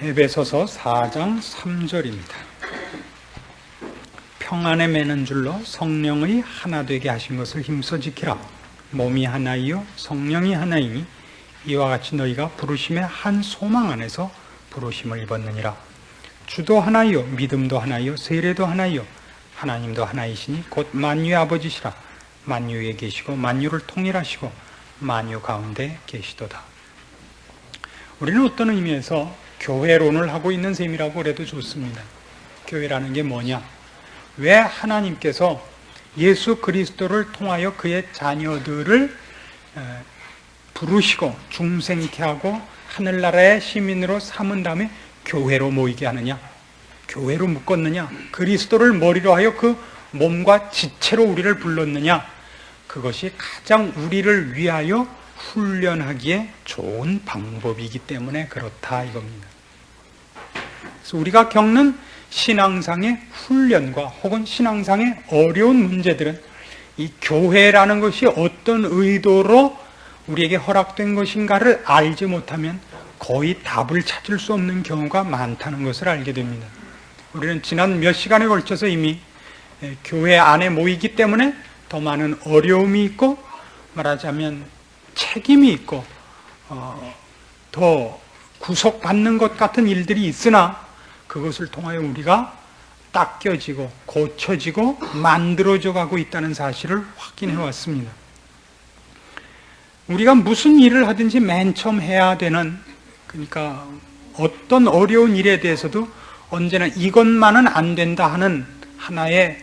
에베소서 4장 3절입니다. 평안에 매는 줄로 성령의 하나 되게 하신 것을 힘써 지키라. 몸이 하나이요 성령이 하나이니 이와 같이 너희가 부르심의 한 소망 안에서 부르심을 입었느니라. 주도 하나이요 믿음도 하나이요 세례도 하나이요 하나님도 하나이시니 곧 만유의 아버지시라. 만유에 계시고 만유를 통일하시고 만유 가운데 계시도다. 우리는 어떤 의미에서 교회론을 하고 있는 셈이라고 그래도 좋습니다. 교회라는 게 뭐냐? 왜 하나님께서 예수 그리스도를 통하여 그의 자녀들을 부르시고 중생케 하고 하늘나라의 시민으로 삼은 다음에 교회로 모이게 하느냐? 교회로 묶었느냐? 그리스도를 머리로 하여 그 몸과 지체로 우리를 불렀느냐? 그것이 가장 우리를 위하여 훈련하기에 좋은 방법이기 때문에 그렇다 이겁니다. 그래서 우리가 겪는 신앙상의 훈련과 혹은 신앙상의 어려운 문제들은 이 교회라는 것이 어떤 의도로 우리에게 허락된 것인가를 알지 못하면 거의 답을 찾을 수 없는 경우가 많다는 것을 알게 됩니다. 우리는 지난 몇 시간에 걸쳐서 이미 교회 안에 모이기 때문에 더 많은 어려움이 있고 말하자면 책임이 있고 더 구속받는 것 같은 일들이 있으나 그것을 통하여 우리가 닦여지고 고쳐지고 만들어져 가고 있다는 사실을 확인해 왔습니다. 우리가 무슨 일을 하든지 맨 처음 해야 되는, 그러니까 어떤 어려운 일에 대해서도 언제나 이것만은 안 된다 하는 하나의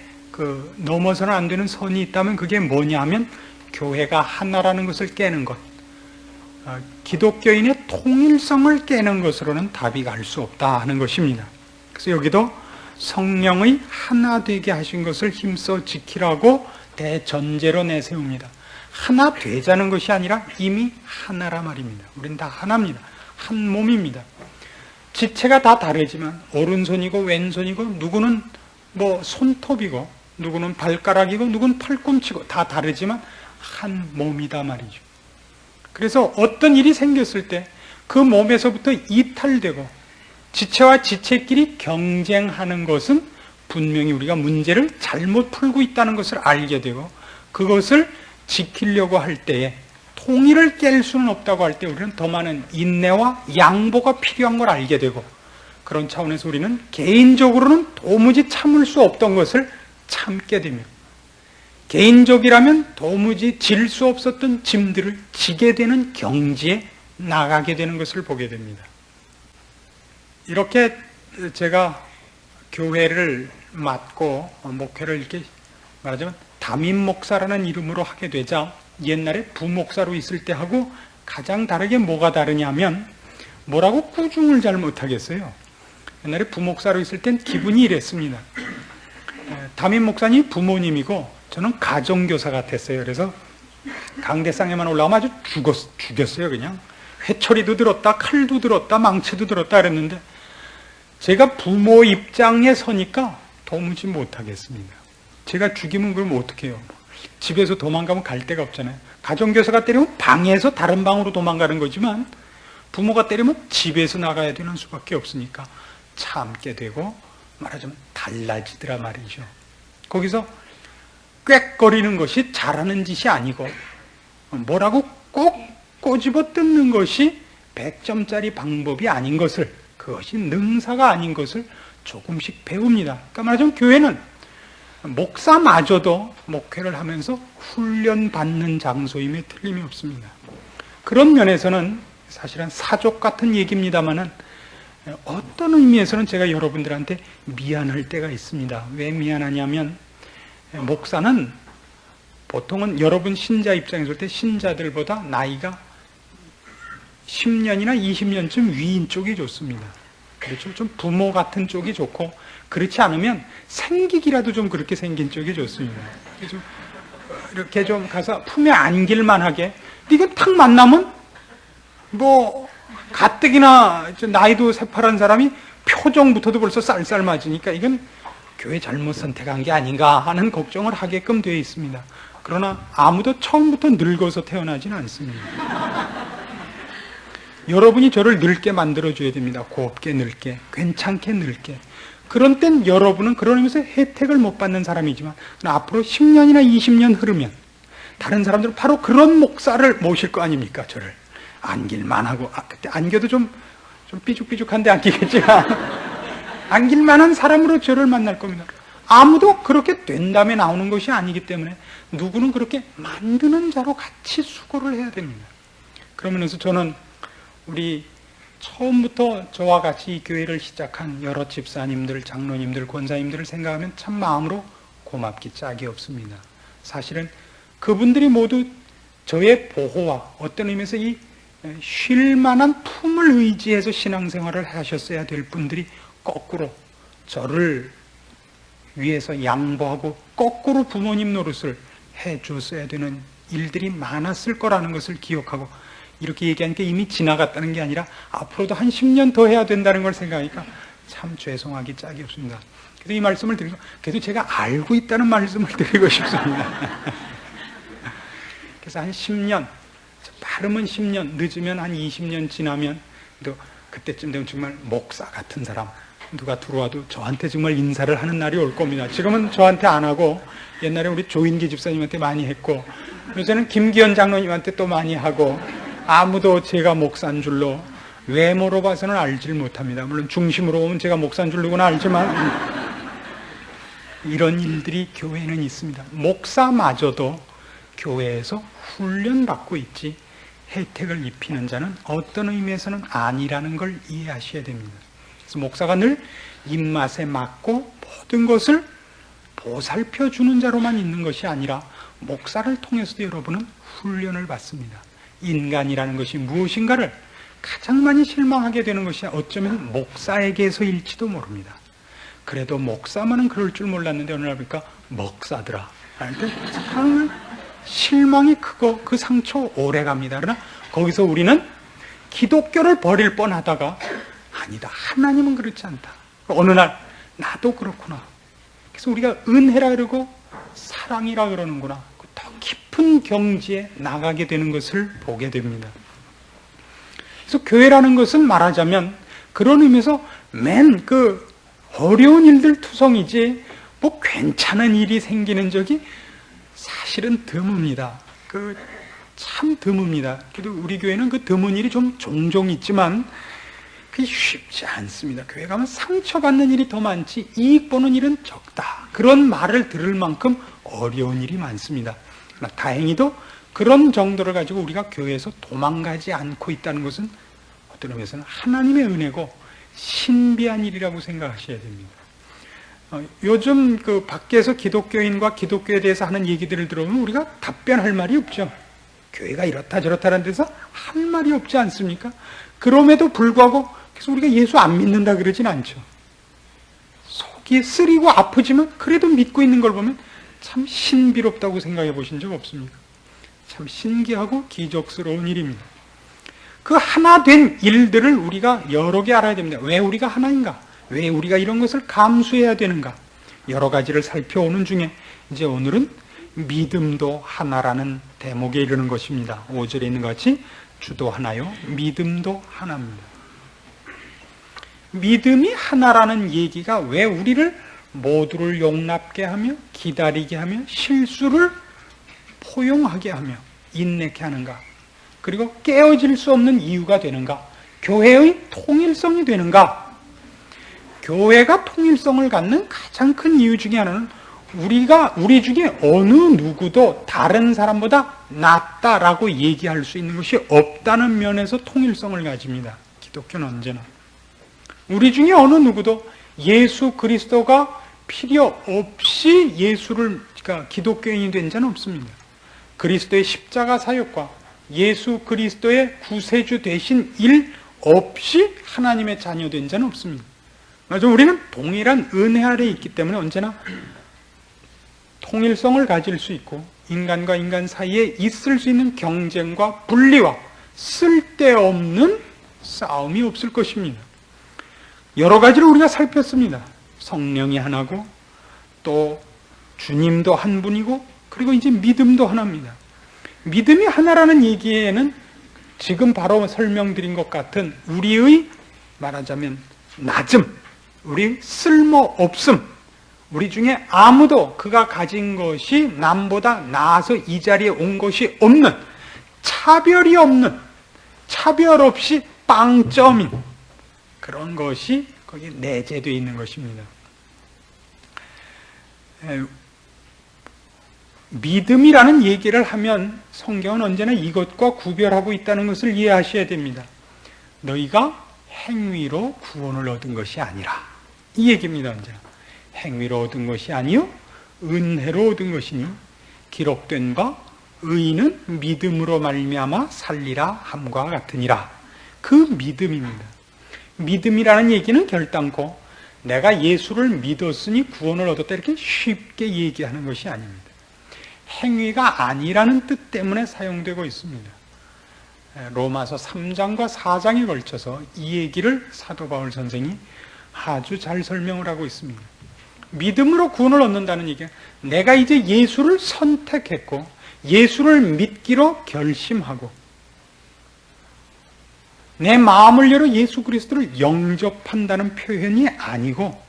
넘어서는 안 되는 선이 있다면 그게 뭐냐 하면 교회가 하나라는 것을 깨는 것, 기독교인의 통일성을 깨는 것으로는 답이 갈 수 없다 하는 것입니다. 그래서 여기도 성령의 하나 되게 하신 것을 힘써 지키라고 대전제로 내세웁니다. 하나 되자는 것이 아니라 이미 하나라 말입니다. 우린 다 하나입니다. 한 몸입니다. 지체가 다 다르지만 오른손이고 왼손이고 누구는 손톱이고 누구는 발가락이고 누구는 팔꿈치고 다 다르지만 한 몸이다 말이죠. 그래서 어떤 일이 생겼을 때 그 몸에서부터 이탈되고 지체와 지체끼리 경쟁하는 것은 분명히 우리가 문제를 잘못 풀고 있다는 것을 알게 되고 그것을 지키려고 할 때에 통일을 깰 수는 없다고 할 때 우리는 더 많은 인내와 양보가 필요한 걸 알게 되고 그런 차원에서 우리는 개인적으로는 도무지 참을 수 없던 것을 참게 됩니다. 개인적이라면 도무지 질 수 없었던 짐들을 지게 되는 경지에 나가게 되는 것을 보게 됩니다. 이렇게 제가 교회를 맡고 목회를 이렇게 말하자면 담임 목사라는 이름으로 하게 되자 옛날에 부목사로 있을 때 하고 가장 다르게 뭐가 다르냐면 뭐라고 꾸중을 잘 못하겠어요. 옛날에 부목사로 있을 땐 기분이 이랬습니다. 담임 목사님이 부모님이고 저는 가정교사 같았어요. 그래서 강대상에만 올라가면 아주 죽였어요. 그냥 회초리도 들었다 칼도 들었다 망치도 들었다 그랬는데 제가 부모 입장에 서니까 도무지 못하겠습니다. 제가 죽이면 그럼 어떻게 해요? 집에서 도망가면 갈 데가 없잖아요. 가정교사가 때리면 방에서 다른 방으로 도망가는 거지만 부모가 때리면 집에서 나가야 되는 수밖에 없으니까 참게 되고 말하자면 달라지더라 말이죠. 거기서 꽥거리는 것이 잘하는 짓이 아니고 뭐라고 꼭 꼬집어 뜯는 것이 100점짜리 방법이 아닌 것을, 그것이 능사가 아닌 것을 조금씩 배웁니다. 그러니까 말하자면 교회는 목사마저도 목회를 하면서 훈련받는 장소임에 틀림이 없습니다. 그런 면에서는 사실은 사족 같은 얘기입니다만은 어떤 의미에서는 제가 여러분들한테 미안할 때가 있습니다. 왜 미안하냐면 목사는 보통은 여러분 신자 입장에서 볼 때 신자들보다 나이가 10년이나 20년쯤 위인 쪽이 좋습니다. 그렇죠? 좀 부모 같은 쪽이 좋고 그렇지 않으면 생기기라도 좀 그렇게 생긴 쪽이 좋습니다. 이렇게 좀 가서 품에 안길만 하게. 이건 탁 만나면 가뜩이나 나이도 새파란 사람이 표정부터도 벌써 쌀쌀맞으니까 이건 교회 잘못 선택한 게 아닌가 하는 걱정을 하게끔 되어 있습니다. 그러나 아무도 처음부터 늙어서 태어나지는 않습니다. 여러분이 저를 늙게 만들어줘야 됩니다. 곱게 늙게, 괜찮게 늙게. 그런 땐 여러분은 그런 의미에서 혜택을 못 받는 사람이지만 앞으로 10년이나 20년 흐르면 다른 사람들은 바로 그런 목사를 모실 거 아닙니까? 저를 안길만 하고, 그때 안겨도 좀 삐죽삐죽한데 안기겠지만 안길만한 사람으로 저를 만날 겁니다. 아무도 그렇게 된 다음에 나오는 것이 아니기 때문에 누구는 그렇게 만드는 자로 같이 수고를 해야 됩니다. 그러면서 저는 우리 처음부터 저와 같이 이 교회를 시작한 여러 집사님들, 장로님들, 권사님들을 생각하면 참 마음으로 고맙기 짝이 없습니다. 사실은 그분들이 모두 저의 보호와 어떤 의미에서 이 쉴만한 품을 의지해서 신앙생활을 하셨어야 될 분들이 거꾸로 저를 위해서 양보하고 거꾸로 부모님 노릇을 해줬어야 되는 일들이 많았을 거라는 것을 기억하고, 이렇게 얘기하니까 이미 지나갔다는 게 아니라 앞으로도 한 10년 더 해야 된다는 걸 생각하니까 참 죄송하기 짝이 없습니다. 그래서 이 말씀을 드리고, 그래도 제가 알고 있다는 말씀을 드리고 싶습니다. 그래서 한 10년, 빠르면 10년, 늦으면 한 20년 지나면 또 그때쯤 되면 정말 목사 같은 사람 누가 들어와도 저한테 정말 인사를 하는 날이 올 겁니다. 지금은 저한테 안 하고 옛날에 우리 조인기 집사님한테 많이 했고, 요새는 김기현 장로님한테 또 많이 하고, 아무도 제가 목사인 줄로 외모로 봐서는 알지를 못합니다. 물론 중심으로 보면 제가 목사인 줄로는 알지만 이런 일들이 교회에는 있습니다. 목사마저도 교회에서 훈련받고 있지 혜택을 입히는 자는 어떤 의미에서는 아니라는 걸 이해하셔야 됩니다. 그래서 목사가 늘 입맛에 맞고 모든 것을 보살펴 주는 자로만 있는 것이 아니라 목사를 통해서도 여러분은 훈련을 받습니다. 인간이라는 것이 무엇인가를 가장 많이 실망하게 되는 것이 어쩌면 목사에게서일지도 모릅니다. 그래도 목사만은 그럴 줄 몰랐는데 어느 날 보니까 먹사더라 할 때 참 실망이 크고 그 상처 오래 갑니다. 그러나 거기서 우리는 기독교를 버릴 뻔하다가 아니다, 하나님은 그렇지 않다. 어느 날 나도 그렇구나. 그래서 우리가 은혜라 그러고 사랑이라 그러는구나. 더 깊은 경지에 나가게 되는 것을 보게 됩니다. 그래서 교회라는 것은 말하자면 그런 의미에서 맨 그 어려운 일들 투성이지 뭐 괜찮은 일이 생기는 적이 사실은 드뭅니다. 참 드뭅니다. 그래도 우리 교회는 그 드문 일이 좀 종종 있지만 그게 쉽지 않습니다. 교회 가면 상처받는 일이 더 많지 이익 보는 일은 적다. 그런 말을 들을 만큼 어려운 일이 많습니다. 그러나 다행히도 그런 정도를 가지고 우리가 교회에서 도망가지 않고 있다는 것은 어떤 의미에서는 하나님의 은혜고 신비한 일이라고 생각하셔야 됩니다. 요즘 그 밖에서 기독교인과 기독교에 대해서 하는 얘기들을 들어보면 우리가 답변할 말이 없죠. 교회가 이렇다 저렇다는 데서 할 말이 없지 않습니까? 그럼에도 불구하고 그래서 우리가 예수 안 믿는다 그러진 않죠. 속이 쓰리고 아프지만 그래도 믿고 있는 걸 보면 참 신비롭다고 생각해 보신 적 없습니까? 참 신기하고 기적스러운 일입니다. 그 하나 된 일들을 우리가 여러 개 알아야 됩니다. 왜 우리가 하나인가? 왜 우리가 이런 것을 감수해야 되는가? 여러 가지를 살펴오는 중에 이제 오늘은 믿음도 하나라는 대목에 이르는 것입니다. 5절에 있는 것 같이 주도 하나요, 믿음도 하나입니다. 믿음이 하나라는 얘기가 왜 우리를 모두를 용납게 하며 기다리게 하며 실수를 포용하게 하며 인내케 하는가? 그리고 깨어질 수 없는 이유가 되는가? 교회의 통일성이 되는가? 교회가 통일성을 갖는 가장 큰 이유 중에 하나는 우리 중에 어느 누구도 다른 사람보다 낫다라고 얘기할 수 있는 것이 없다는 면에서 통일성을 가집니다. 기독교는 언제나 우리 중에 어느 누구도 예수 그리스도가 필요 없이 그러니까 기독교인이 된 자는 없습니다. 그리스도의 십자가 사역과 예수 그리스도의 구세주 되신 일 없이 하나님의 자녀된 자는 없습니다. 맞아, 우리는 동일한 은혜 아래에 있기 때문에 언제나 통일성을 가질 수 있고 인간과 인간 사이에 있을 수 있는 경쟁과 분리와 쓸데없는 싸움이 없을 것입니다. 여러 가지를 우리가 살폈습니다. 성령이 하나고 또 주님도 한 분이고 그리고 이제 믿음도 하나입니다. 믿음이 하나라는 얘기에는 지금 바로 설명드린 것 같은 우리의 말하자면 낮음, 우리 쓸모없음, 우리 중에 아무도 그가 가진 것이 남보다 나아서 이 자리에 온 것이 없는, 차별이 없는, 차별 없이 빵점인 그런 것이 거기에 내재되어 있는 것입니다. 믿음이라는 얘기를 하면 성경은 언제나 이것과 구별하고 있다는 것을 이해하셔야 됩니다. 너희가 행위로 구원을 얻은 것이 아니라, 이 얘기입니다. 언제나 행위로 얻은 것이 아니요 은혜로 얻은 것이니 기록된 바 의인은 믿음으로 말미암아 살리라 함과 같으니라. 그 믿음입니다. 믿음이라는 얘기는 결단코 내가 예수를 믿었으니 구원을 얻었다 이렇게 쉽게 얘기하는 것이 아닙니다. 행위가 아니라는 뜻 때문에 사용되고 있습니다. 로마서 3장과 4장에 걸쳐서 이 얘기를 사도 바울 선생이 아주 잘 설명을 하고 있습니다. 믿음으로 구원을 얻는다는 얘기는 내가 이제 예수를 선택했고 예수를 믿기로 결심하고 내 마음을 열어 예수 그리스도를 영접한다는 표현이 아니고,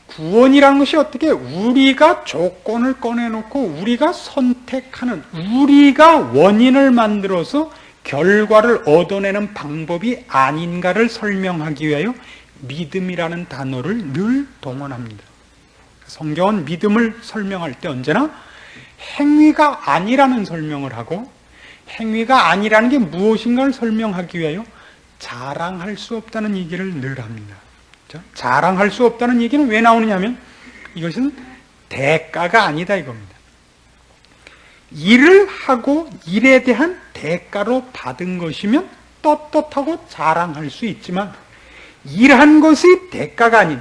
구원이라는 것이 어떻게 우리가 조건을 꺼내놓고 우리가 선택하는, 우리가 원인을 만들어서 결과를 얻어내는 방법이 아닌가를 설명하기 위하여 믿음이라는 단어를 늘 동원합니다. 성경은 믿음을 설명할 때 언제나 행위가 아니라는 설명을 하고, 행위가 아니라는 게 무엇인가를 설명하기 위하여 자랑할 수 없다는 얘기를 늘 합니다. 자랑할 수 없다는 얘기는 왜 나오느냐 하면 이것은 대가가 아니다 이겁니다. 일을 하고 일에 대한 대가로 받은 것이면 떳떳하고 자랑할 수 있지만, 일한 것이 대가가 아닌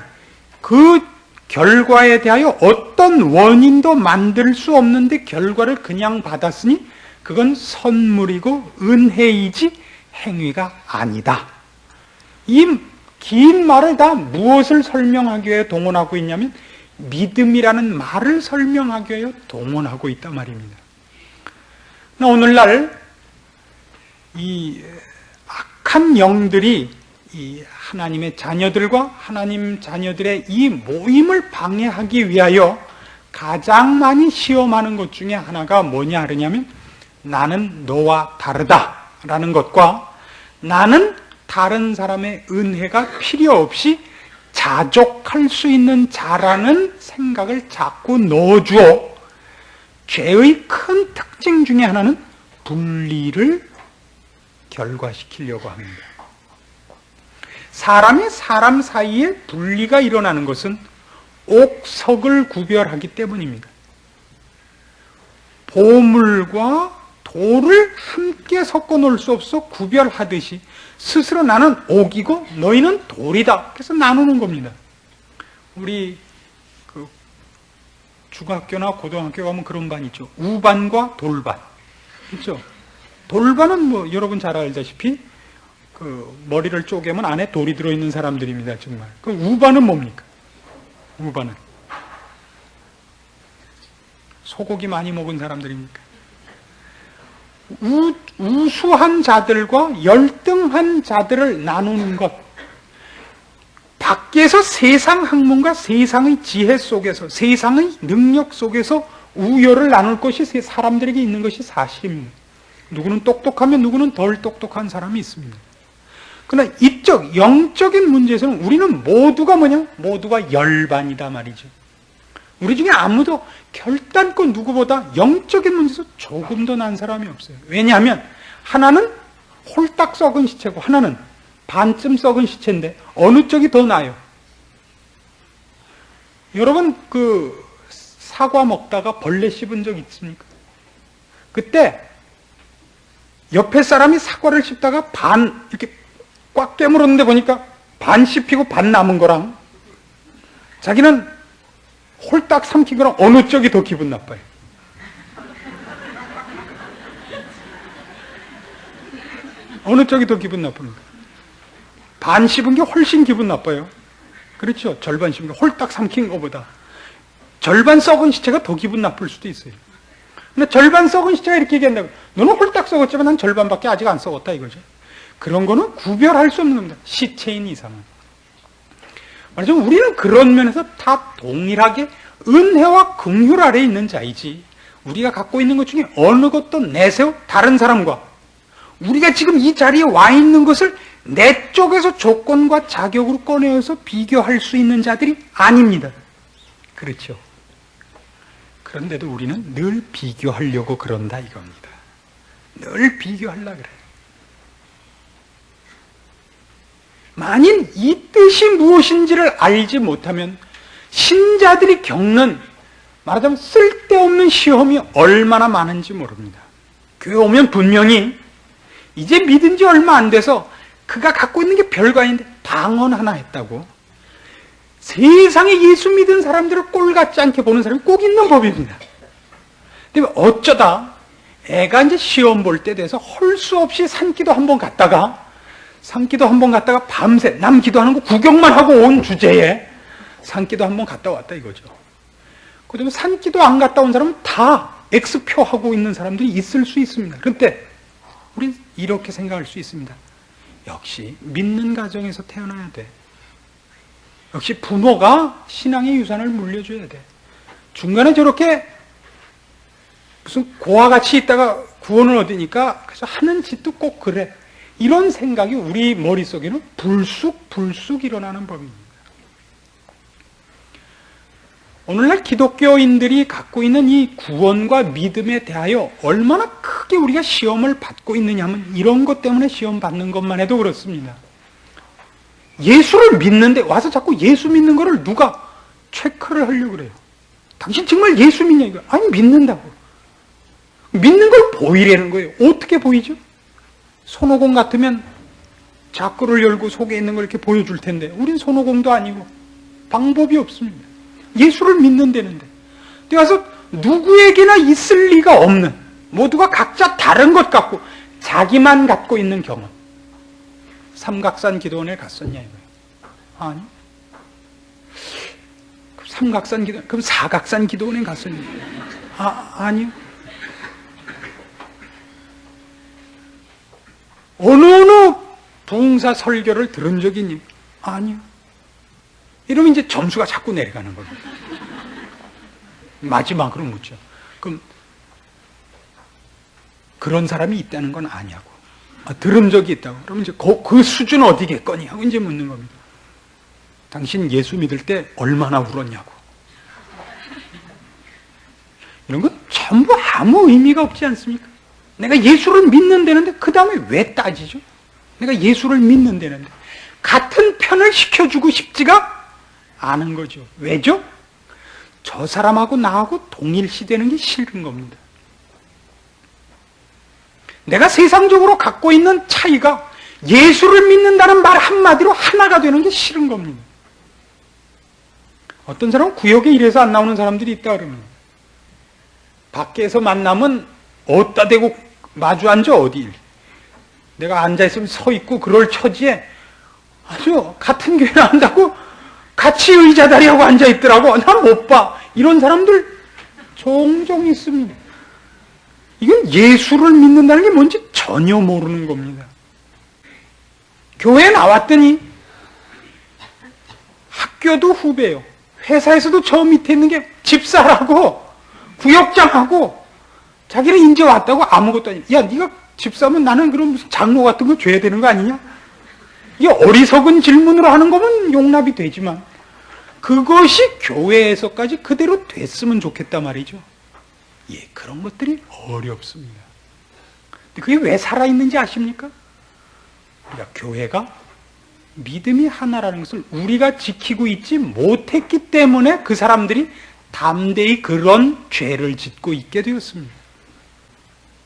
그 결과에 대하여 어떤 원인도 만들 수 없는데 결과를 그냥 받았으니 그건 선물이고 은혜이지 행위가 아니다. 이 긴 말을 다 무엇을 설명하기 위해 동원하고 있냐면 믿음이라는 말을 설명하기 위해 동원하고 있단 말입니다. 오늘날 이 악한 영들이 이 하나님의 자녀들과 하나님 자녀들의 이 모임을 방해하기 위하여 가장 많이 시험하는 것 중에 하나가 뭐냐 하냐면 나는 너와 다르다라는 것과 나는 다른 사람의 은혜가 필요 없이 자족할 수 있는 자라는 생각을 자꾸 넣어주어 죄의 큰 특징 중에 하나는 분리를 결과시키려고 합니다. 사람이 사람 사이에 분리가 일어나는 것은 옥석을 구별하기 때문입니다. 보물과 돌을 함께 섞어 놓을 수 없어 구별하듯이 스스로 나는 옥이고 너희는 돌이다. 그래서 나누는 겁니다. 우리 그 중학교나 고등학교 가면 그런 반 있죠. 우반과 돌반. 그렇죠? 돌반은 뭐 여러분 잘 알다시피 그 머리를 쪼개면 안에 돌이 들어있는 사람들입니다. 정말. 그럼 우반은 뭡니까? 우반은 소고기 많이 먹은 사람들입니까? 우수한 자들과 열등한 자들을 나누는 것, 밖에서 세상 학문과 세상의 지혜 속에서, 세상의 능력 속에서 우열을 나눌 것이 사람들에게 있는 것이 사실입니다. 누구는 똑똑하면 누구는 덜 똑똑한 사람이 있습니다. 그러나 이쪽 영적인 문제에서는 우리는 모두가 뭐냐? 모두가 열반이다 말이죠. 우리 중에 아무도 결단코 누구보다 영적인 문제에서 조금 더 난 사람이 없어요. 왜냐하면 하나는 홀딱 썩은 시체고 하나는 반쯤 썩은 시체인데 어느 쪽이 더 나아요? 여러분 그 사과 먹다가 벌레 씹은 적 있습니까? 그때 옆에 사람이 사과를 씹다가 반 이렇게 꽉 깨물었는데 보니까 반 씹히고 반 남은 거랑 자기는 홀딱 삼킨 거랑 어느 쪽이 더 기분 나빠요? 어느 쪽이 더 기분 나쁩니까? 반 씹은 게 훨씬 기분 나빠요. 그렇죠? 절반 씹은 게 홀딱 삼킨 것보다 절반 썩은 시체가 더 기분 나쁠 수도 있어요. 근데 절반 썩은 시체가 이렇게 얘기한다고. 너는 홀딱 썩었지만 난 절반밖에 아직 안 썩었다 이거죠. 그런 거는 구별할 수 없는 겁니다. 시체인 이상은. 말하자면 우리는 그런 면에서 다 동일하게 은혜와 긍휼 아래에 있는 자이지, 우리가 갖고 있는 것 중에 어느 것도 내세워 다른 사람과 우리가 지금 이 자리에 와 있는 것을 내 쪽에서 조건과 자격으로 꺼내어서 비교할 수 있는 자들이 아닙니다. 그렇죠. 그런데도 우리는 늘 비교하려고 그런다 이겁니다. 늘 비교하려고 그래요. 만일 이 뜻이 무엇인지를 알지 못하면 신자들이 겪는, 말하자면 쓸데없는 시험이 얼마나 많은지 모릅니다. 교회 오면 분명히 이제 믿은 지 얼마 안 돼서 그가 갖고 있는 게 별거 아닌데 방언 하나 했다고 세상에 예수 믿은 사람들을 꼴 같지 않게 보는 사람이 꼭 있는 법입니다. 근데 어쩌다 애가 이제 시험 볼 때 돼서 할 수 없이 산기도 한번 갔다가 밤새 남 기도하는 거 구경만 하고 온 주제에 산기도 한번 갔다 왔다 이거죠. 그다음에 산기도 안 갔다 온 사람은 다 X표 하고 있는 사람들이 있을 수 있습니다. 그런데 우리 이렇게 생각할 수 있습니다. 역시 믿는 가정에서 태어나야 돼. 역시 부모가 신앙의 유산을 물려줘야 돼. 중간에 저렇게 무슨 고와 같이 있다가 구원을 얻으니까 그래서 하는 짓도 꼭 그래. 이런 생각이 우리 머릿속에는 불쑥 일어나는 법입니다. 오늘날 기독교인들이 갖고 있는 이 구원과 믿음에 대하여 얼마나 크게 우리가 시험을 받고 있느냐 하면 이런 것 때문에 시험 받는 것만 해도 그렇습니다. 예수를 믿는데 와서 자꾸 예수 믿는 거를 누가 체크를 하려고 그래요. 당신 정말 예수 믿냐 이거. 아니 믿는다고. 믿는 걸 보이라는 거예요. 어떻게 보이죠? 손오공 같으면 자꾸를 열고 속에 있는 걸 이렇게 보여줄 텐데 우린 손오공도 아니고 방법이 없습니다. 예수를 믿는다는데 와서 누구에게나 있을 리가 없는, 모두가 각자 다른 것 같고 자기만 갖고 있는 경험. 삼각산 기도원에 갔었냐 이거예요. 아니. 삼각산 기도원, 그럼 사각산 기도원에 갔었냐? 아니요. 어느 부흥사 설교를 들은 적이 있니? 아니요. 이러면 이제 점수가 자꾸 내려가는 겁니다. 마지막으로 묻죠. 그럼 그런 사람이 있다는 건 아냐고. 들은 적이 있다고. 그러면 이제 그 수준 어디겠거니 하고 이제 묻는 겁니다. 당신 예수 믿을 때 얼마나 울었냐고. 이런 건 전부 아무 의미가 없지 않습니까? 내가 예수를 믿는다는데 그 다음에 왜 따지죠? 내가 예수를 믿는다는데 같은 편을 시켜주고 싶지가 않은 거죠. 왜죠? 저 사람하고 나하고 동일시되는 게 싫은 겁니다. 내가 세상적으로 갖고 있는 차이가 예수를 믿는다는 말 한마디로 하나가 되는 게 싫은 겁니다. 어떤 사람은 구역에 이래서 안 나오는 사람들이 있다 그러면 밖에서 만나면 어디다 대고 마주 앉아 어디? 내가 앉아있으면 서 있고 그럴 처지에 아주 같은 교회 나온다고 같이 의자 다리하고 앉아있더라고. 난 못 봐. 이런 사람들 종종 있습니다. 이건 예수를 믿는다는 게 뭔지 전혀 모르는 겁니다. 교회에 나왔더니 학교도 후배요. 회사에서도 저 밑에 있는 게 집사라고 구역장하고 자기는 이제 왔다고 아무것도 아니야. 야, 네가 집사면 나는 그럼 무슨 장로 같은 거 줘야 되는 거 아니냐? 이게 어리석은 질문으로 하는 거면 용납이 되지만 그것이 교회에서까지 그대로 됐으면 좋겠단 말이죠. 예, 그런 것들이 어렵습니다. 근데 그게 왜 살아있는지 아십니까? 우리가 교회가 믿음이 하나라는 것을 우리가 지키고 있지 못했기 때문에 그 사람들이 담대히 그런 죄를 짓고 있게 되었습니다.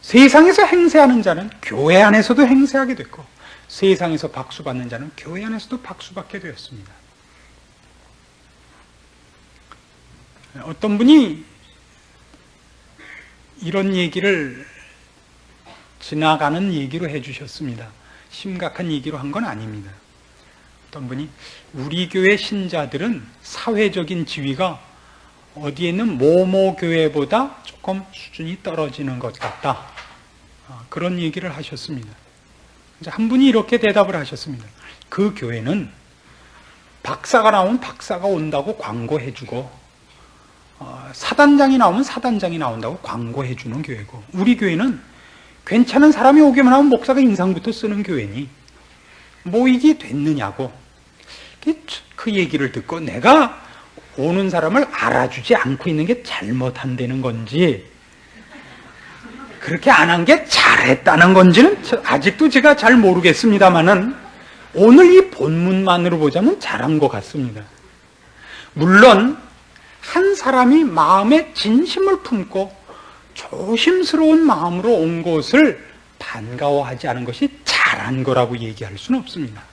세상에서 행세하는 자는 교회 안에서도 행세하게 됐고 세상에서 박수받는 자는 교회 안에서도 박수받게 되었습니다. 어떤 분이 이런 얘기를 지나가는 얘기로 해주셨습니다. 심각한 얘기로 한 건 아닙니다. 어떤 분이 우리 교회 신자들은 사회적인 지위가 어디에 있는 모모 교회보다 조금 수준이 떨어지는 것 같다. 그런 얘기를 하셨습니다. 한 분이 이렇게 대답을 하셨습니다. 그 교회는 박사가 나오면 박사가 온다고 광고해주고 사단장이 나오면 사단장이 나온다고 광고해주는 교회고, 우리 교회는 괜찮은 사람이 오기만 하면 목사가 인상부터 쓰는 교회니 뭐 이게 됐느냐고. 그 얘기를 듣고 내가 오는 사람을 알아주지 않고 있는 게 잘못한다는 건지 그렇게 안 한 게 잘했다는 건지는 아직도 제가 잘 모르겠습니다만은 오늘 이 본문만으로 보자면 잘한 것 같습니다. 물론 한 사람이 마음에 진심을 품고 조심스러운 마음으로 온 것을 반가워하지 않은 것이 잘한 거라고 얘기할 수는 없습니다.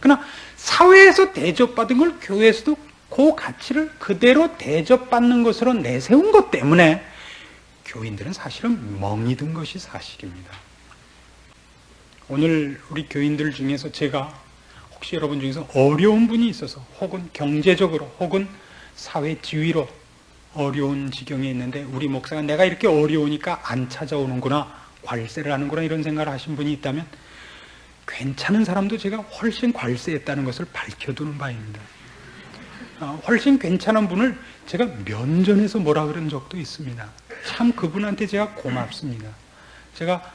그러나 사회에서 대접받은 걸 교회에서도 그 가치를 그대로 대접받는 것으로 내세운 것 때문에 교인들은 사실은 멍이 든 것이 사실입니다. 오늘 우리 교인들 중에서 제가 혹시 여러분 중에서 어려운 분이 있어서 혹은 경제적으로 혹은 사회 지위로 어려운 지경에 있는데 우리 목사가 내가 이렇게 어려우니까 안 찾아오는구나, 괄세를 하는구나 이런 생각을 하신 분이 있다면 괜찮은 사람도 제가 훨씬 괄세했다는 것을 밝혀두는 바입니다. 훨씬 괜찮은 분을 제가 면전에서 뭐라 그런 적도 있습니다. 참 그분한테 제가 고맙습니다. 제가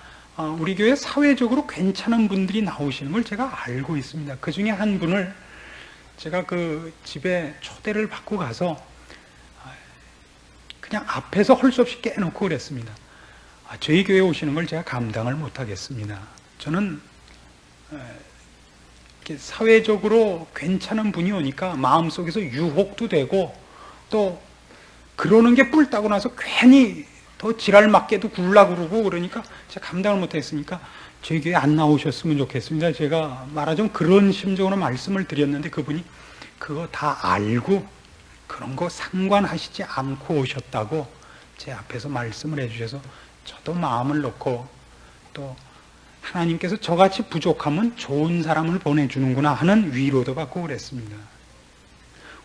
우리 교회 사회적으로 괜찮은 분들이 나오시는 걸 제가 알고 있습니다. 그 중에 한 분을 제가 그 집에 초대를 받고 가서 그냥 앞에서 할 수 없이 깨놓고 그랬습니다. 저희 교회에 오시는 걸 제가 감당을 못하겠습니다. 저는 이렇게 사회적으로 괜찮은 분이 오니까 마음속에서 유혹도 되고 또 그러는 게 뿔 따고 나서 괜히 더 지랄 맞게도 굴라 그러고 그러니까 제가 감당을 못했으니까 저희 교회 안 나오셨으면 좋겠습니다. 제가 말하자면 그런 심정으로 말씀을 드렸는데 그분이 그거 다 알고 그런 거 상관하시지 않고 오셨다고 제 앞에서 말씀을 해주셔서 저도 마음을 놓고 또 하나님께서 저같이 부족하면 좋은 사람을 보내주는구나 하는 위로도 받고 그랬습니다.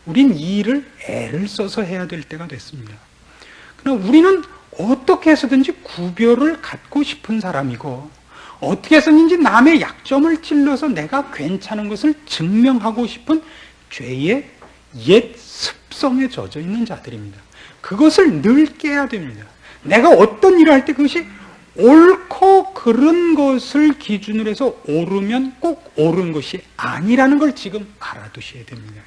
우린 이 일을 애를 써서 해야 될 때가 됐습니다. 그러나 우리는 어떻게 해서든지 구별을 갖고 싶은 사람이고 어떻게 해서든지 남의 약점을 찔러서 내가 괜찮은 것을 증명하고 싶은 죄의 옛 습성에 젖어 있는 자들입니다. 그것을 늘 깨야 됩니다. 내가 어떤 일을 할 때 그것이 옳고 그른 것을 기준으로 해서 옳으면 꼭 옳은 것이 아니라는 걸 지금 알아두셔야 됩니다.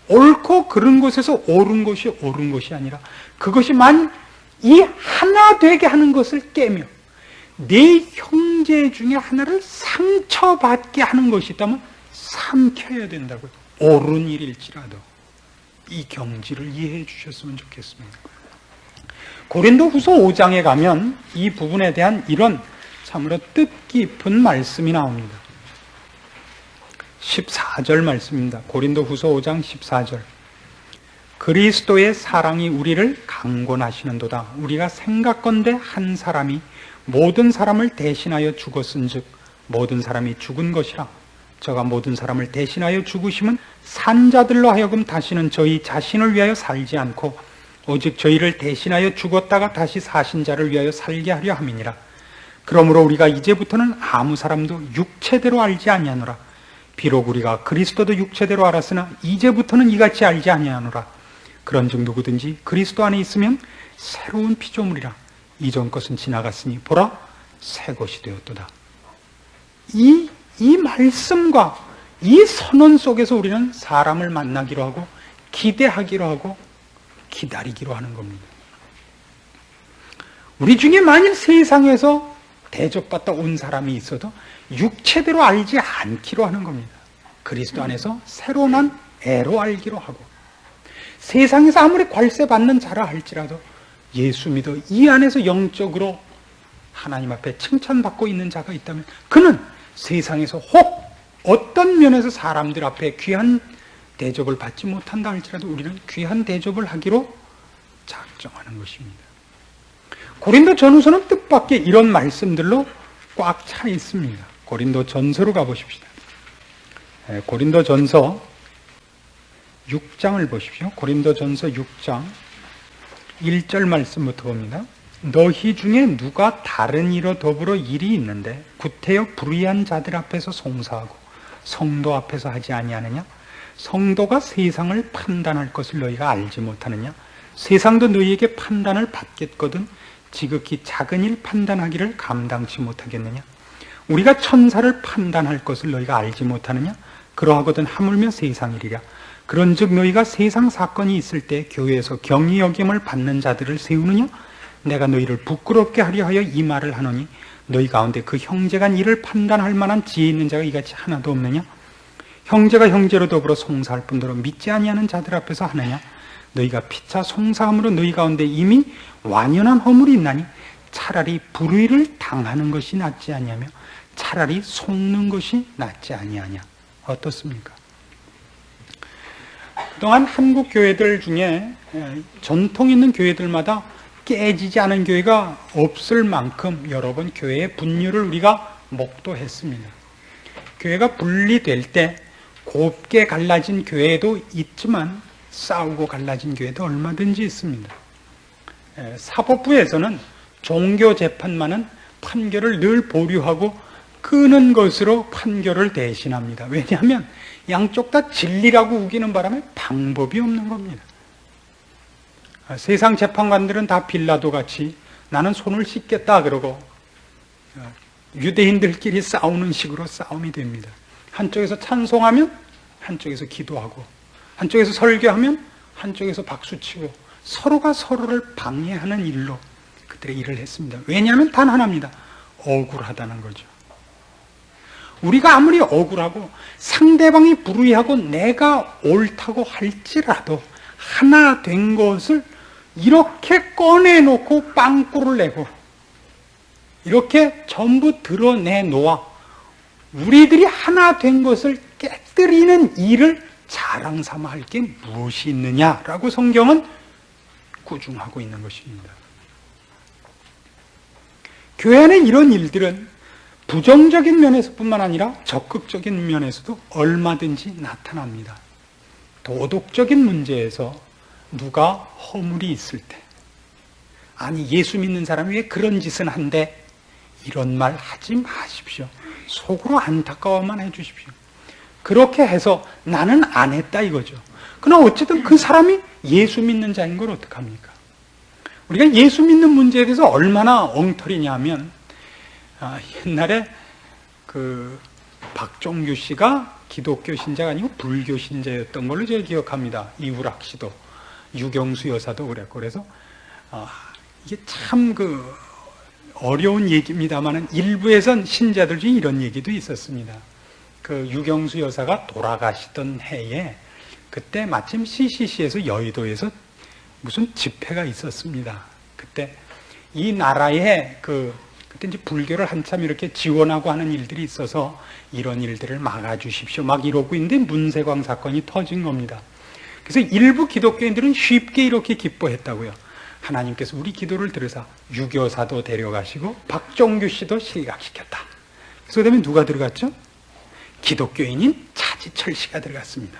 옳고 그른 것에서 옳은 것이 옳은 것이 아니라 그것이 만 이 하나 되게 하는 것을 깨며 내 형제 중에 하나를 상처받게 하는 것이 있다면 삼켜야 된다고요. 옳은 일일지라도 이 경지를 이해해 주셨으면 좋겠습니다. 고린도후서 5장에 가면 이 부분에 대한 이런 참으로 뜻깊은 말씀이 나옵니다. 14절 말씀입니다. 고린도후서 5장 14절. 그리스도의 사랑이 우리를 강권하시는도다. 우리가 생각건대 한 사람이 모든 사람을 대신하여 죽었은즉 모든 사람이 죽은 것이라. 저가 모든 사람을 대신하여 죽으심은 산자들로 하여금 다시는 저희 자신을 위하여 살지 않고 오직 저희를 대신하여 죽었다가 다시 사신 자를 위하여 살게 하려 함이니라. 그러므로 우리가 이제부터는 아무 사람도 육체대로 알지 아니하노라. 비록 우리가 그리스도도 육체대로 알았으나 이제부터는 이같이 알지 아니하노라. 그런즉 누구든지 그리스도 안에 있으면 새로운 피조물이라. 이전 것은 지나갔으니 보라 새 것이 되었도다. 이 말씀과 이 선언 속에서 우리는 사람을 만나기로 하고 기대하기로 하고 기다리기로 하는 겁니다. 우리 중에 만일 세상에서 대접받다 온 사람이 있어도 육체대로 알지 않기로 하는 겁니다. 그리스도 안에서 새로 난 애로 알기로 하고 세상에서 아무리 괄세 받는 자라 할지라도 예수 믿어 이 안에서 영적으로 하나님 앞에 칭찬받고 있는 자가 있다면 그는 세상에서 혹 어떤 면에서 사람들 앞에 귀한 대접을 받지 못한다 할지라도 우리는 귀한 대접을 하기로 작정하는 것입니다. 고린도 전후서는 뜻밖의 이런 말씀들로 꽉 차 있습니다. 고린도 전서로 가보십시다. 고린도 전서 6장을 보십시오. 고린도전서 6장 1절 말씀부터 봅니다. 너희 중에 누가 다른 이로 더불어 일이 있는데 구태여 불의한 자들 앞에서 송사하고 성도 앞에서 하지 아니하느냐? 성도가 세상을 판단할 것을 너희가 알지 못하느냐? 세상도 너희에게 판단을 받겠거든 지극히 작은 일 판단하기를 감당치 못하겠느냐? 우리가 천사를 판단할 것을 너희가 알지 못하느냐? 그러하거든 하물며 세상 일이랴. 그런즉 너희가 세상 사건이 있을 때 교회에서 경히 여김을 받는 자들을 세우느냐? 내가 너희를 부끄럽게 하려 하여 이 말을 하노니 너희 가운데 그 형제가 이를 판단할 만한 지혜 있는 자가 이같이 하나도 없느냐? 형제가 형제로 더불어 송사할 뿐더러 믿지 아니하는 자들 앞에서 하느냐? 너희가 피차 송사함으로 너희 가운데 이미 완연한 허물이 있나니 차라리 불의를 당하는 것이 낫지 아니하며 차라리 속는 것이 낫지 아니하냐? 어떻습니까? 그동안 한국 교회들 중에 전통 있는 교회들마다 깨지지 않은 교회가 없을 만큼 여러 번 교회의 분열을 우리가 목도했습니다. 교회가 분리될 때 곱게 갈라진 교회도 있지만 싸우고 갈라진 교회도 얼마든지 있습니다. 사법부에서는 종교 재판만은 판결을 늘 보류하고 끄는 것으로 판결을 대신합니다. 왜냐하면 양쪽 다 진리라고 우기는 바람에 방법이 없는 겁니다. 세상 재판관들은 다 빌라도 같이 나는 손을 씻겠다 그러고 유대인들끼리 싸우는 식으로 싸움이 됩니다. 한쪽에서 찬송하면 한쪽에서 기도하고 한쪽에서 설교하면 한쪽에서 박수치고 서로가 서로를 방해하는 일로 그들의 일을 했습니다. 왜냐하면 단 하나입니다. 억울하다는 거죠. 우리가 아무리 억울하고 상대방이 불의하고 내가 옳다고 할지라도 하나 된 것을 이렇게 꺼내놓고 빵꾸를 내고 이렇게 전부 드러내놓아 우리들이 하나 된 것을 깨뜨리는 일을 자랑 삼아 할 게 무엇이 있느냐라고 성경은 꾸중하고 있는 것입니다. 교회 안에 이런 일들은 부정적인 면에서뿐만 아니라 적극적인 면에서도 얼마든지 나타납니다. 도덕적인 문제에서 누가 허물이 있을 때, 아니 예수 믿는 사람이 왜 그런 짓은 한데 이런 말 하지 마십시오. 속으로 안타까워만 해주십시오. 그렇게 해서 나는 안 했다 이거죠. 그러나 어쨌든 그 사람이 예수 믿는 자인 걸 어떡합니까? 우리가 예수 믿는 문제에 대해서 얼마나 엉터리냐면 옛날에 그 박종규 씨가 기독교 신자가 아니고 불교 신자였던 걸로 제가 기억합니다. 이우락 씨도 유경수 여사도 그랬고 그래서 이게 참 그 어려운 얘기입니다만 일부에선 신자들 중에 이런 얘기도 있었습니다. 그 유경수 여사가 돌아가시던 해에 그때 마침 CCC에서 여의도에서 무슨 집회가 있었습니다. 그때 이 나라에 그때 이제 불교를 한참 이렇게 지원하고 하는 일들이 있어서 이런 일들을 막아주십시오. 막 이러고 있는데 문세광 사건이 터진 겁니다. 그래서 일부 기독교인들은 쉽게 이렇게 기뻐했다고요. 하나님께서 우리 기도를 들으사 유교사도 데려가시고 박종규 씨도 실각시켰다. 그래서 그다음에 누가 들어갔죠? 기독교인인 차지철 씨가 들어갔습니다.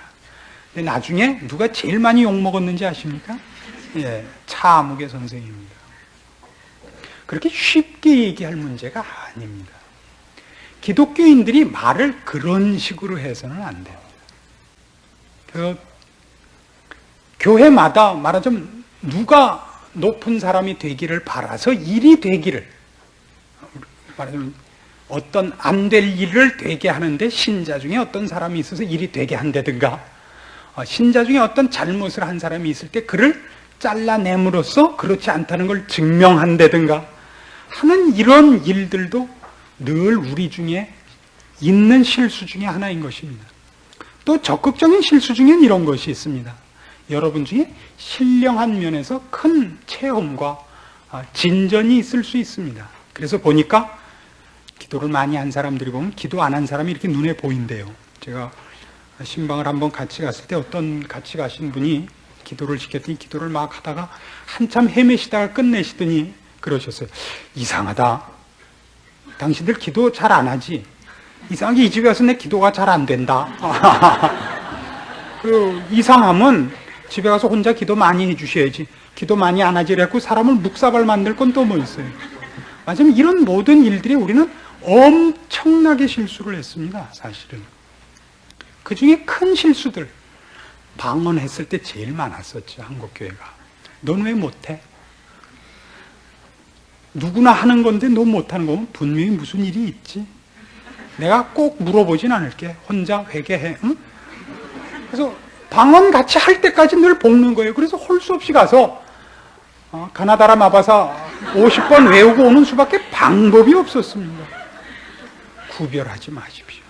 근데 나중에 누가 제일 많이 욕먹었는지 아십니까? 예, 차무개 선생입니다. 그렇게 쉽게 얘기할 문제가 아닙니다. 기독교인들이 말을 그런 식으로 해서는 안 됩니다. 교회마다 말하자면 누가 높은 사람이 되기를 바라서 일이 되기를, 말하자면 어떤 안 될 일을 되게 하는데 신자 중에 어떤 사람이 있어서 일이 되게 한다든가, 신자 중에 어떤 잘못을 한 사람이 있을 때 그를 잘라냄으로써 그렇지 않다는 걸 증명한다든가 하는 이런 일들도 늘 우리 중에 있는 실수 중에 하나인 것입니다. 또 적극적인 실수 중엔 이런 것이 있습니다. 여러분 중에 신령한 면에서 큰 체험과 진전이 있을 수 있습니다. 그래서 보니까 기도를 많이 한 사람들이 보면 기도 안 한 사람이 이렇게 눈에 보인대요. 제가 신방을 한번 같이 갔을 때 어떤 같이 가신 분이 기도를 시켰더니 기도를 막 하다가 한참 헤매시다가 끝내시더니 그러셨어요. 이상하다. 당신들 기도 잘 안 하지? 이상하게 이 집에 와서 내 기도가 잘 안 된다. 이상하면 집에 가서 혼자 기도 많이 해주셔야지. 기도 많이 안 하지 그래갖고 사람을 묵사발 만들 건 또 뭐 있어요. 맞으면 이런 모든 일들이 우리는 엄청나게 실수를 했습니다. 사실은 그 중에 큰 실수들, 방언했을 때 제일 많았었죠. 한국교회가. 넌 왜 못해? 누구나 하는 건데 너 못하는 거면 분명히 무슨 일이 있지. 내가 꼭 물어보진 않을게. 혼자 회개해. 응? 그래서 방언 같이 할 때까지 늘 볶는 거예요. 그래서 홀 수 없이 가서 가나다라 마바사 50번 외우고 오는 수밖에 방법이 없었습니다. 구별하지 마십시오.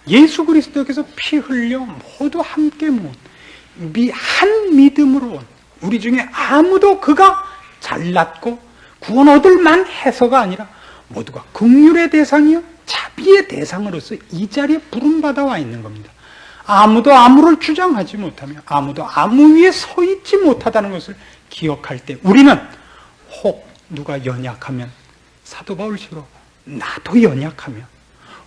예수 그리스도께서 피 흘려 모두 함께 모은 한 믿음으로 온 우리 중에 아무도 그가 잘났고 구원 얻을 만해서가 아니라 모두가 긍휼의 대상이요 자비의 대상으로서 이 자리에 부름받아 와 있는 겁니다. 아무도 아무를 주장하지 못하며 아무도 아무 위에 서 있지 못하다는 것을 기억할 때 우리는 혹 누가 연약하면 사도 바울식으로 나도 연약하면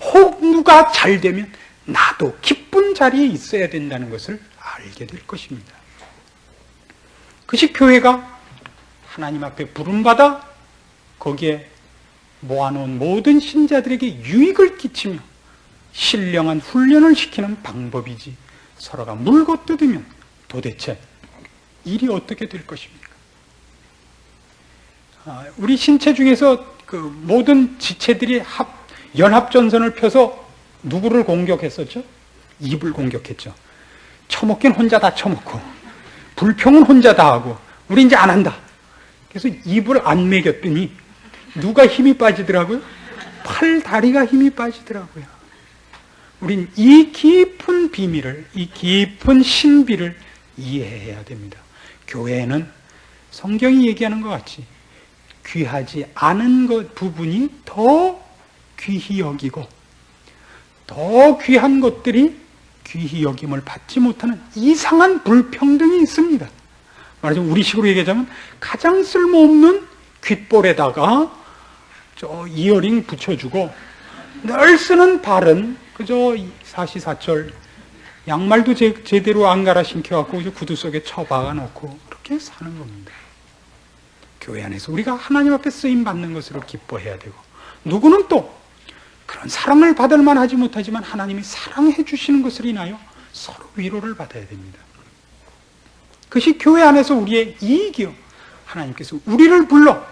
혹 누가 잘 되면 나도 기쁜 자리에 있어야 된다는 것을 알게 될 것입니다. 그것이 교회가 하나님 앞에 부름받아 거기에 모아놓은 모든 신자들에게 유익을 끼치며 신령한 훈련을 시키는 방법이지, 서로가 물고 뜯으면 도대체 일이 어떻게 될 것입니까? 우리 신체 중에서 그 모든 지체들이 연합전선을 펴서 누구를 공격했었죠? 입을 공격했죠. 처먹긴 혼자 다 처먹고 불평은 혼자 다 하고 우리 이제 안 한다. 그래서 입을 안 먹였더니 누가 힘이 빠지더라고요? 팔, 다리가 힘이 빠지더라고요. 우린 이 깊은 비밀을, 이 깊은 신비를 이해해야 됩니다. 교회에는 성경이 얘기하는 것 같이 귀하지 않은 것 부분이 더 귀히 여기고 더 귀한 것들이 귀히 여김을 받지 못하는 이상한 불평등이 있습니다. 말하자면 우리식으로 얘기하자면 가장 쓸모없는 귓볼에다가 저 이어링 붙여주고 늘 쓰는 발은 그저 사시사철 양말도 제대로 안 갈아 신겨갖고 구두 속에 처박아 놓고 그렇게 사는 겁니다. 교회 안에서 우리가 하나님 앞에 쓰임 받는 것으로 기뻐해야 되고, 누구는 또 그런 사랑을 받을 만하지 못하지만 하나님이 사랑해 주시는 것을 인하여 서로 위로를 받아야 됩니다. 그것이 교회 안에서 우리의 이익이요, 하나님께서 우리를 불러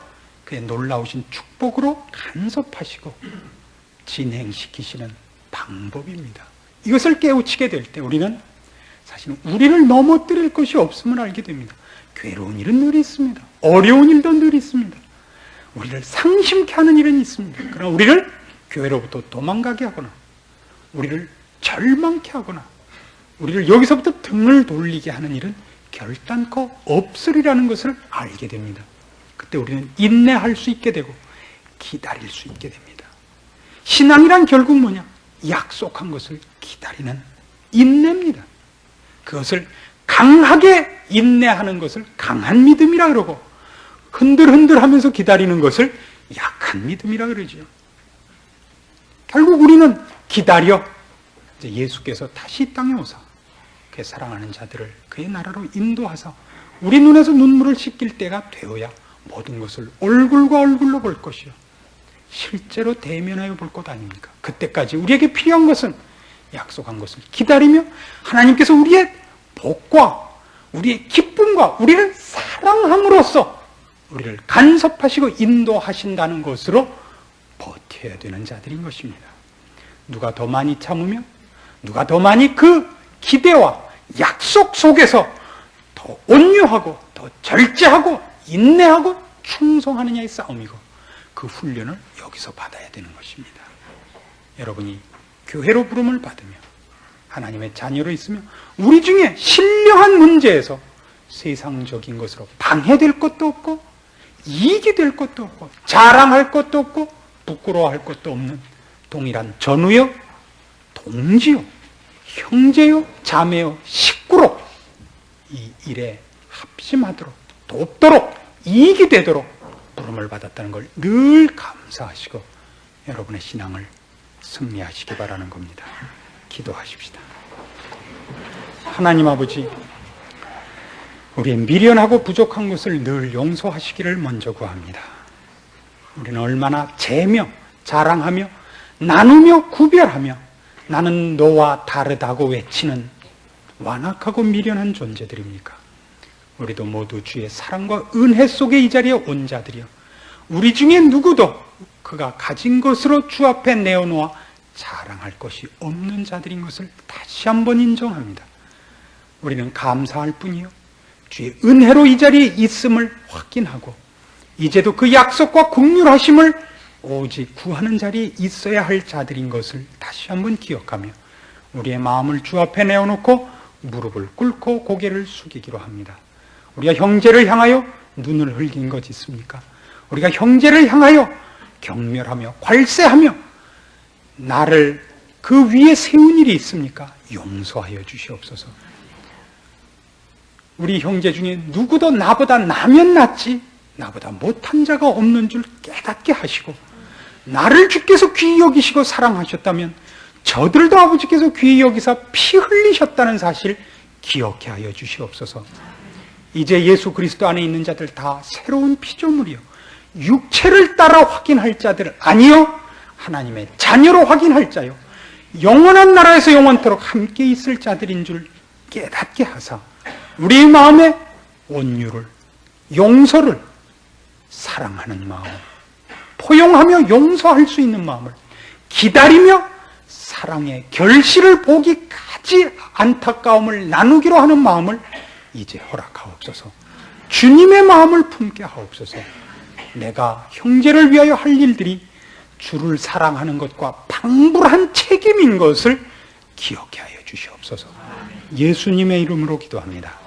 그의 놀라우신 축복으로 간섭하시고 진행시키시는 방법입니다. 이것을 깨우치게 될 때 우리는 사실은 우리를 넘어뜨릴 것이 없음을 알게 됩니다. 괴로운 일은 늘 있습니다. 어려운 일도 늘 있습니다. 우리를 상심케 하는 일은 있습니다. 그러나 우리를 교회로부터 도망가게 하거나 우리를 절망케 하거나 우리를 여기서부터 등을 돌리게 하는 일은 결단코 없으리라는 것을 알게 됩니다. 그때 우리는 인내할 수 있게 되고 기다릴 수 있게 됩니다. 신앙이란 결국 뭐냐? 약속한 것을 기다리는 인내입니다. 그것을 강하게 인내하는 것을 강한 믿음이라 그러고, 흔들흔들 하면서 기다리는 것을 약한 믿음이라 그러죠. 결국 우리는 기다려 이제 예수께서 다시 이 땅에 오사 그의 사랑하는 자들을 그의 나라로 인도하사 우리 눈에서 눈물을 씻길 때가 되어야 모든 것을 얼굴과 얼굴로 볼 것이요, 실제로 대면하여 볼 것 아닙니까? 그때까지 우리에게 필요한 것은 약속한 것을 기다리며 하나님께서 우리의 복과 우리의 기쁨과 우리를 사랑함으로써 우리를 간섭하시고 인도하신다는 것으로 버텨야 되는 자들인 것입니다. 누가 더 많이 참으며 누가 더 많이 그 기대와 약속 속에서 더 온유하고 더 절제하고 인내하고 충성하느냐의 싸움이고, 그 훈련을 여기서 받아야 되는 것입니다. 여러분이 교회로 부름을 받으며 하나님의 자녀로 있으며 우리 중에 신령한 문제에서 세상적인 것으로 방해될 것도 없고 이익이 될 것도 없고 자랑할 것도 없고 부끄러워할 것도 없는 동일한 전우요, 동지요, 형제요, 자매요, 식구로 이 일에 합심하도록 돕도록 이익이 되도록 부름을 받았다는 걸 늘 감사하시고 여러분의 신앙을 승리하시기 바라는 겁니다. 기도하십시다. 하나님 아버지, 우리의 미련하고 부족한 것을 늘 용서하시기를 먼저 구합니다. 우리는 얼마나 재며 자랑하며 나누며 구별하며 나는 너와 다르다고 외치는 완악하고 미련한 존재들입니까? 우리도 모두 주의 사랑과 은혜 속에 이 자리에 온 자들이여, 우리 중에 누구도 그가 가진 것으로 주 앞에 내어놓아 자랑할 것이 없는 자들인 것을 다시 한번 인정합니다. 우리는 감사할 뿐이요, 주의 은혜로 이 자리에 있음을 확인하고 이제도 그 약속과 긍휼하심을 오직 구하는 자리에 있어야 할 자들인 것을 다시 한번 기억하며 우리의 마음을 주 앞에 내어놓고 무릎을 꿇고 고개를 숙이기로 합니다. 우리가 형제를 향하여 눈을 흘긴 것 있습니까? 우리가 형제를 향하여 경멸하며 괄세하며 나를 그 위에 세운 일이 있습니까? 용서하여 주시옵소서. 우리 형제 중에 누구도 나보다 나면 낫지 나보다 못한 자가 없는 줄 깨닫게 하시고, 나를 주께서 귀히 여기시고 사랑하셨다면 저들도 아버지께서 귀히 여기사 피 흘리셨다는 사실 기억해 하여 주시옵소서. 이제 예수 그리스도 안에 있는 자들 다 새로운 피조물이요, 육체를 따라 확인할 자들 아니요, 하나님의 자녀로 확인할 자요, 영원한 나라에서 영원토록 함께 있을 자들인 줄 깨닫게 하사 우리 마음에 온유를, 용서를, 사랑하는 마음, 포용하며 용서할 수 있는 마음을 기다리며 사랑의 결실을 보기까지 안타까움을 나누기로 하는 마음을 이제 허락하옵소서. 주님의 마음을 품게 하옵소서. 내가 형제를 위하여 할 일들이 주를 사랑하는 것과 방불한 책임인 것을 기억해 하여 주시옵소서. 예수님의 이름으로 기도합니다.